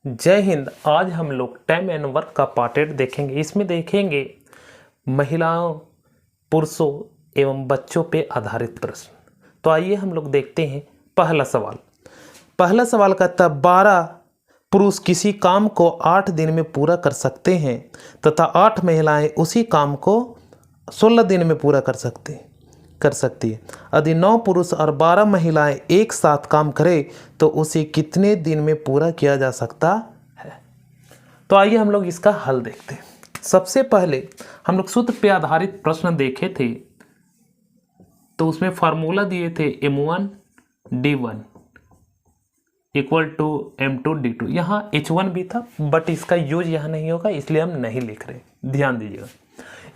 जय हिंद। आज हम लोग टाइम एंड वर्क का पार्ट 8 देखेंगे। इसमें देखेंगे महिलाओं, पुरुषों एवं बच्चों पे आधारित प्रश्न। तो आइए हम लोग देखते हैं पहला सवाल। पहला सवाल कहता है 12 पुरुष किसी काम को 8 दिन में पूरा कर सकते हैं तथा 8 महिलाएं उसी काम को 16 दिन में पूरा कर सकती है। यदि 9 पुरुष और 12 महिलाएं एक साथ काम करें तो उसे कितने दिन में पूरा किया जा सकता है। तो आइए हम लोग इसका हल देखते हैं। सबसे पहले हम लोग सूत्र पे आधारित प्रश्न देखे थे, तो उसमें फार्मूला दिए थे m1 d1 equal to m2 d2। यहाँ h1 भी था बट इसका यूज यहाँ नहीं होगा, इसलिए हम नहीं लिख रहे, ध्यान दीजिएगा।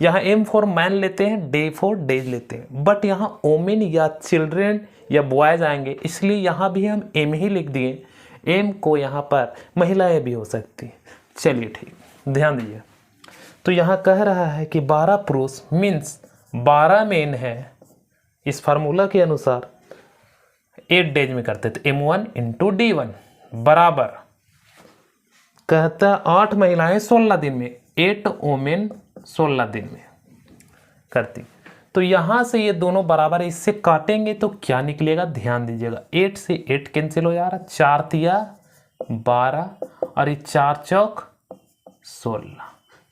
यहाँ m फॉर मैन लेते हैं, डे फॉर डेज लेते हैं, बट यहाँ ओमेन या चिल्ड्रेन या बॉयज आएंगे, इसलिए यहाँ भी हम m ही लिख दिए। m को यहाँ पर महिलाएं भी हो सकती हैं। चलिए ठीक, ध्यान दीजिए। तो यहाँ कह रहा है कि 12 पुरुष मीन्स 12 मेन है, इस फार्मूला के अनुसार 8 डेज में करते थे। m1 इंटू d1 बराबर कहता 8 महिलाएं 16 दिन में, 8 ओमेन 16 दिन में करती। तो यहां से ये दोनों बराबर है, इससे काटेंगे तो क्या निकलेगा, ध्यान दीजिएगा। 8 से 8 कैंसिल हो जा रहा, 4 तिया 12 और ये 4 चौक 16।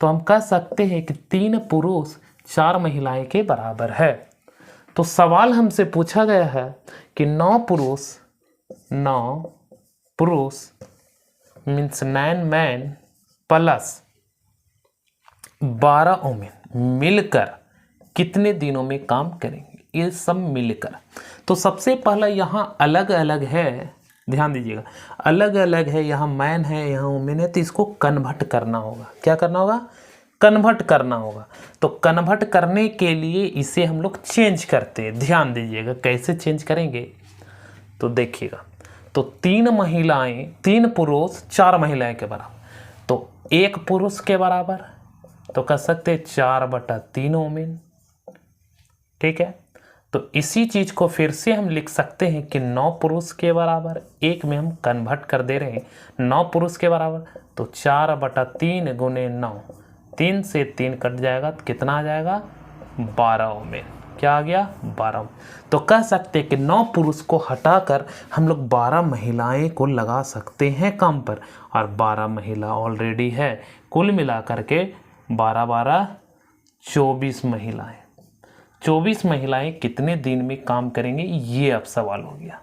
तो हम कह सकते हैं कि 3 पुरुष 4 महिलाएं के बराबर है। तो सवाल हमसे पूछा गया है कि 9 पुरुष मीन्स 9 मैन प्लस 12 वुमेन मिलकर कितने दिनों में काम करेंगे, ये सब मिलकर। तो सबसे पहला यहाँ अलग अलग है, ध्यान दीजिएगा, अलग अलग है, यहाँ मैन है यहाँ वुमेन है, तो इसको कन्वर्ट करना होगा। क्या करना होगा, कन्वर्ट करना होगा। तो कन्वर्ट करने के लिए इसे हम लोग चेंज करते हैं। ध्यान दीजिएगा कैसे चेंज करेंगे, तो देखिएगा। तो 3 पुरुष 4 महिलाएं के बराबर, तो 1 पुरुष के बराबर तो कह सकते 4/3 ओमेन, ठीक है। तो इसी चीज को फिर से हम लिख सकते हैं कि 9 पुरुष के बराबर, एक में हम कन्वर्ट कर दे रहे हैं, 9 पुरुष के बराबर तो 4/3 गुने 9, 3 से 3 कट जाएगा तो कितना आ जाएगा 12 ओमेन। क्या आ गया 12। तो कह सकते हैं कि 9 पुरुष को हटाकर हम लोग 12 महिलाएं को लगा सकते हैं काम पर, और 12 महिला ऑलरेडी है। कुल मिलाकर के 12 24 महिलाएं। 24 महिलाएं कितने दिन में काम करेंगे, ये अब सवाल हो गया।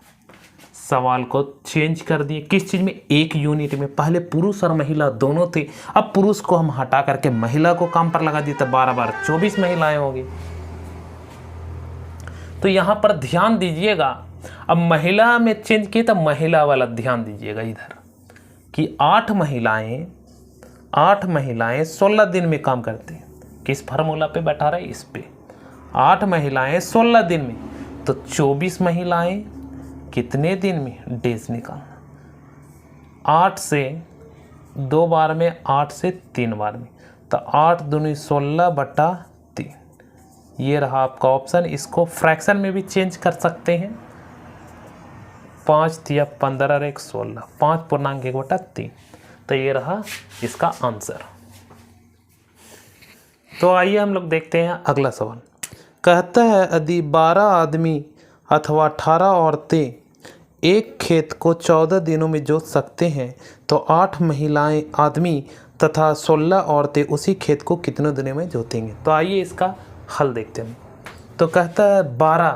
सवाल को चेंज कर दिए किस चीज में, एक यूनिट में। पहले पुरुष और महिला दोनों थे, अब पुरुष को हम हटा करके महिला को काम पर लगा दिए, तो 12 24 महिलाएं होगी। तो यहां पर ध्यान दीजिएगा, अब महिला में चेंज किए तो महिला वाला ध्यान दीजिएगा इधर कि 8 महिलाएं 16 दिन में काम करती हैं। किस फार्मूला पे बैठा रहे, इस पे 8 महिलाएं 16 दिन में, तो 24 महिलाएं कितने दिन में, डेज निकालना। 8 से 2 बार में, 8 से 3 बार में, तो 8 दूनी 16/3। ये रहा आपका ऑप्शन। इसको फ्रैक्शन में भी चेंज कर सकते हैं, 5 तिया 15 और 1 16, 5.1/3। तो ये रहा इसका आंसर। तो आइए हम लोग देखते हैं अगला सवाल। कहता है यदि 12 आदमी अथवा 18 औरतें एक खेत को 14 दिनों में जोत सकते हैं तो 8 महिलाएं आदमी तथा 16 औरतें उसी खेत को कितने दिनों में जोतेंगे। तो आइए इसका हल देखते हैं। तो कहता है 12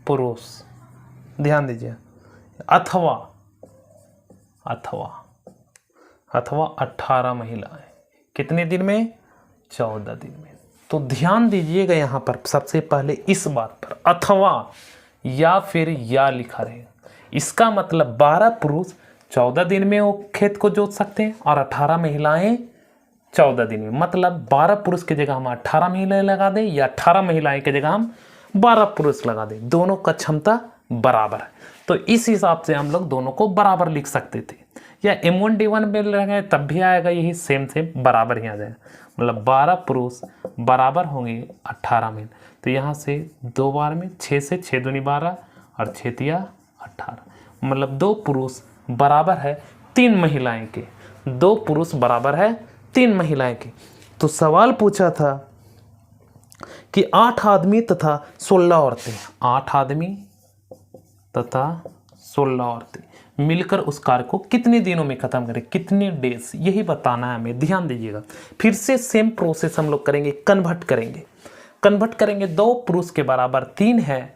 पुरुष, ध्यान दीजिए, अथवा 18 महिलाएं कितने दिन में, 14 दिन में। तो ध्यान दीजिएगा यहाँ पर सबसे पहले इस बात पर, अथवा या फिर या लिखा रहेगा। इसका मतलब 12 पुरुष 14 दिन में वो खेत को जोत सकते हैं और 18 महिलाएं 14 दिन में। मतलब 12 पुरुष की जगह हम 18 महिलाएं लगा दें या 18 महिलाएं की जगह हम 12 पुरुष लगा दें, दोनों का क्षमता बराबर है। तो इस हिसाब से हम लोग दोनों को बराबर लिख सकते थे, या m1 d1 में लगाए तब भी आएगा, यही सेम बराबर ही आ जाएगा। मतलब 12 पुरुष बराबर होंगे 18 में, तो यहाँ से 2 बार में 6 से 6 दूनी 12 और 6 तिया 18, मतलब 2 पुरुष बराबर है 3 महिलाएं के, 2 पुरुष बराबर है 3 महिलाएं के। तो सवाल पूछा था कि 8 आदमी तथा 16 औरतें, 8 आदमी तथा 16 औरतें मिलकर उस कार्य को कितने दिनों में खत्म करें, कितने डेज, यही बताना है हमें, ध्यान दीजिएगा। फिर से सेम प्रोसेस हम लोग करेंगे, कन्वर्ट करेंगे। 2 पुरुष के बराबर 3 है,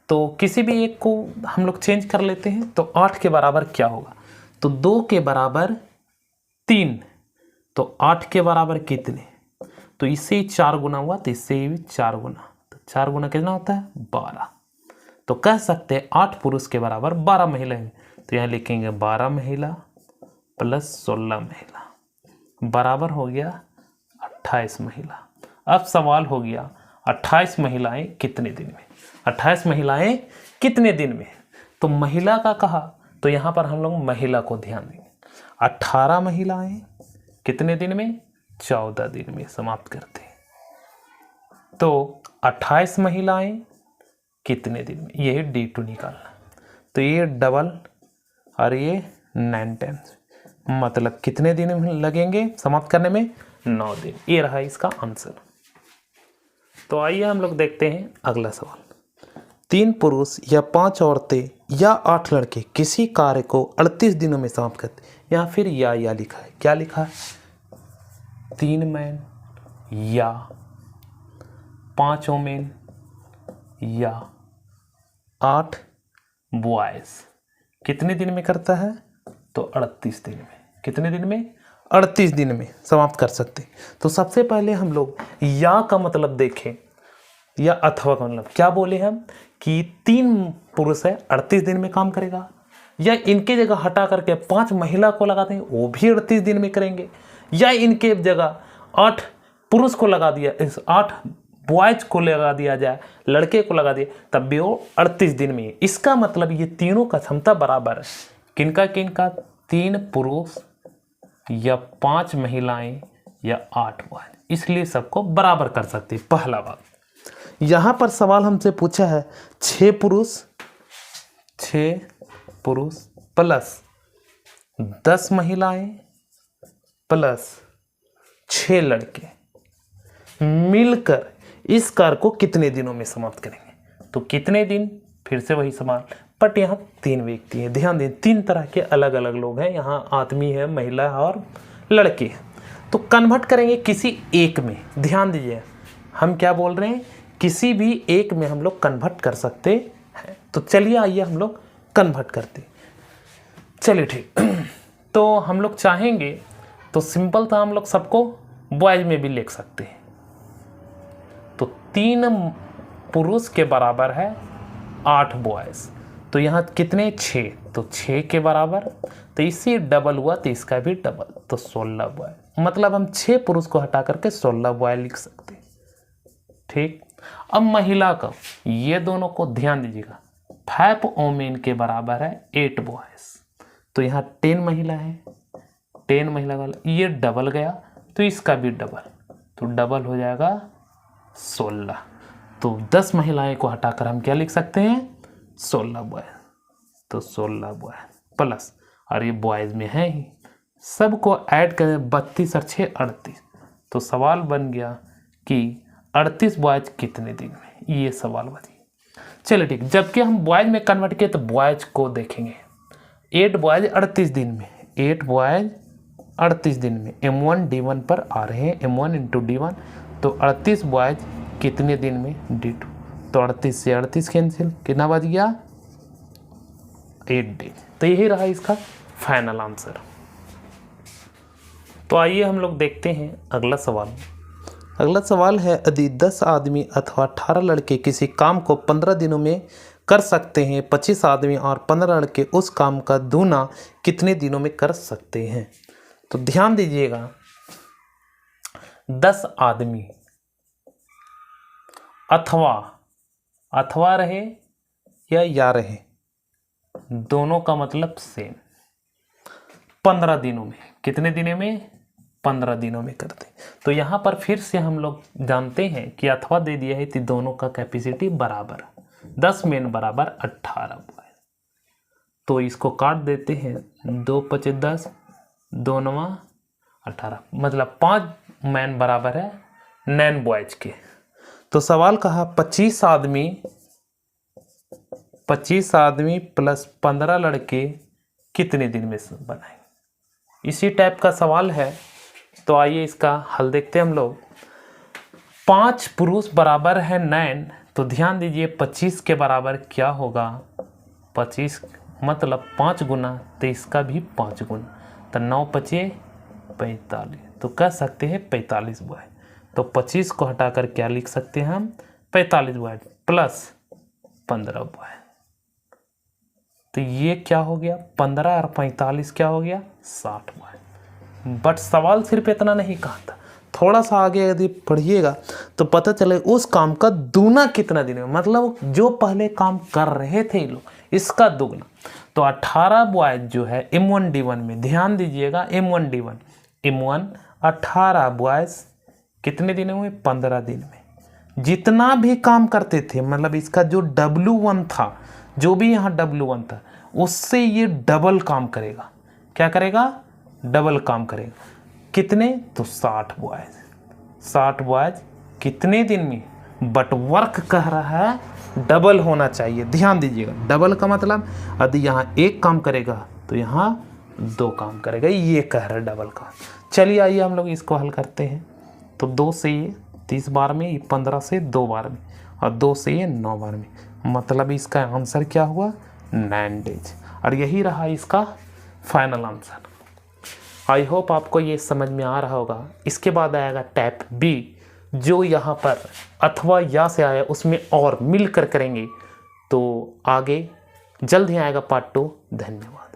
तो किसी भी एक को हम लोग चेंज कर लेते हैं। तो 8 के बराबर क्या होगा, तो 2 के बराबर 3, तो 8 के बराबर कितने, तो इससे ही 4 गुना हुआ, तो इससे ही 4 गुना, तो 4 गुना कितना होता है 12। तो कह सकते हैं 8 पुरुष के बराबर 12 महिलाएं। तो यहाँ लिखेंगे 12 महिला प्लस 16 महिला बराबर हो गया 28 महिला। अब सवाल हो गया 28 महिलाएं कितने दिन में, 28 महिलाएं कितने दिन में। तो महिला का कहा, तो यहाँ पर हम लोग महिला को ध्यान देंगे। 18 महिलाएं कितने दिन में, 14 दिन में समाप्त करते हैं। तो 28 महिलाएं कितने दिन में, ये D2 निकालना। तो ये डबल और ये 9 टाइम्स, मतलब कितने दिन में लगेंगे समाप्त करने में, 9 दिन। ये रहा इसका आंसर। तो आइए हम लोग देखते हैं अगला सवाल। 3 पुरुष या 5 औरतें या 8 लड़के किसी कार्य को 38 दिनों में समाप्त करते हैं। यहाँ फिर या लिखा है, क्या लिखा है, 3 मैन या 5 वोमेन या 8 बॉयज कितने दिन में करता है, तो 38 दिन में। कितने दिन में, 38 दिन में समाप्त कर सकते। तो सबसे पहले हम लोग या का मतलब देखें, या अथवा का मतलब क्या बोले हम, कि 3 पुरुष है 38 दिन में काम करेगा, या इनके जगह हटा करके 5 महिला को लगाते हैं, वो भी 38 दिन में करेंगे, या इनके जगह 8 पुरुष को लगा दिया, इस 8 बॉयज को लगा दिया जाए, लड़के को लगा दिया, तब भी वो 38 दिन में। इसका मतलब ये तीनों का क्षमता बराबर है। किनका, 3 पुरुष या 5 महिलाएं या 8 बॉयज, इसलिए सबको बराबर कर सकते हैं। पहला बात, यहाँ पर सवाल हमसे पूछा है 6 पुरुष प्लस 10 महिलाएं प्लस 6 लड़के मिलकर इस कार्य को कितने दिनों में समाप्त करेंगे। तो कितने दिन, फिर से वही सवाल, बट यहाँ 3 व्यक्ति हैं। ध्यान दें, 3 तरह के अलग अलग लोग हैं, यहाँ आदमी है, महिला है और लड़के हैं। तो कन्वर्ट करेंगे किसी एक में। ध्यान दीजिए, हम क्या बोल रहे हैं, किसी भी एक में हम लोग कन्वर्ट कर सकते हैं। तो चलिए आइए हम लोग कन्वर्ट करते। चलिए ठीक। तो हम लोग चाहेंगे तो सिंपल था, हम लोग सबको बॉयज में भी लिख सकते हैं। तो 3 पुरुष के बराबर है 8 बॉयज, तो यहाँ कितने, 6, तो 6 के बराबर, तो इससे डबल हुआ तो इसका भी डबल, तो 16 बॉय। मतलब हम 6 पुरुष को हटा करके 16 बॉय लिख सकते हैं। ठीक। अब महिला का, ये दोनों को ध्यान दीजिएगा, 5 वोमेन के बराबर है 8 बॉयज, तो यहाँ 10 महिला है, 10 महिला का ये डबल गया, तो इसका भी डबल, तो डबल हो जाएगा 16। तो 10 महिलाएं को हटाकर हम क्या लिख सकते हैं, 16 बॉय। तो 16 बॉय प्लस, और ये बॉयज में है ही, सबको ऐड करें, 32 और 6 38। तो सवाल बन गया कि 38 बॉयज कितने दिन में, ये सवाल बनी। चलिए ठीक, जबकि हम बॉयज में कन्वर्ट किए तो बॉयज को देखेंगे। 8 बॉयज 38 दिन में, 8 बॉयज 38 दिन में, M1 D1 पर आ रहे हैं, M1 इंटू D1, तो 38 बॉयज कितने दिन में, D2। तो 38 से 38 कैंसिल, कितना बच गया, 8 डेज। तो यही रहा इसका फाइनल आंसर। तो आइए हम लोग देखते हैं अगला सवाल। अगला सवाल है, यदि 10 आदमी अथवा 18 लड़के किसी काम को 15 दिनों में कर सकते हैं, 25 आदमी और 15 लड़के उस काम का दूना कितने दिनों में कर सकते हैं। तो ध्यान दीजिएगा, 10 आदमी अथवा रहे या रहे, दोनों का मतलब सेम, 15 दिनों में, कितने दिनों में, 15 दिनों में करते। तो यहाँ पर फिर से हम लोग जानते हैं कि अथवा दे दिया है तो दोनों का कैपेसिटी बराबर, 10 मेन बराबर 18 बॉय। तो इसको काट देते हैं, 2 × 5 = 10, 2 × 9 = 18, मतलब 5 मैन बराबर है 9 बॉयज के। तो सवाल कहा 25 आदमी प्लस 15 लड़के कितने दिन में बनाएंगे। इसी टाइप का सवाल है। तो आइए इसका हल देखते हैं हम लोग। 5 पुरुष बराबर है 9, तो ध्यान दीजिए 25 के बराबर क्या होगा, 25 मतलब 5 गुना, तो इसका भी 5 गुना, तो 9 × 5 = 45, तो कह सकते हैं 45 बॉय। तो 25 को हटाकर क्या लिख सकते हैं हम, 45 बॉय प्लस 15 बॉय। तो ये क्या हो गया, 15 और 45 क्या हो गया, 60 बॉय। बट सवाल सिर्फ इतना नहीं कहा था, थोड़ा सा आगे यदि पढ़िएगा तो पता चले उस काम का दूना कितना दिन में, मतलब जो पहले काम कर रहे थे लोग इसका दुगना। तो 18 बॉयज जो है M1D1 में, ध्यान दीजिएगा M1 18 बॉयज कितने दिन में, 15 दिन में। जितना भी काम करते थे, मतलब इसका जो W1 था, जो भी यहाँ W1 था, उससे ये डबल काम करेगा। क्या करेगा, डबल काम करेगा। कितने, तो 60 बॉयज कितने दिन में, बट वर्क कह रहा है डबल होना चाहिए। ध्यान दीजिएगा, डबल का मतलब यदि यहाँ 1 काम करेगा तो यहाँ 2 काम करेगा, ये कह रहा है डबल का। चलिए आइए हम लोग इसको हल करते हैं। तो 2 से ये 30 बार में, ये 15 से 2 बार में, और 2 से ये 9 बार में, मतलब इसका आंसर क्या हुआ, 9 डेज। और यही रहा इसका फाइनल आंसर। आई होप आपको ये समझ में आ रहा होगा। इसके बाद आएगा टाइप बी, जो यहाँ पर अथवा या से आया, उसमें और मिलकर करेंगे। तो आगे जल्द ही आएगा पार्ट 2। धन्यवाद।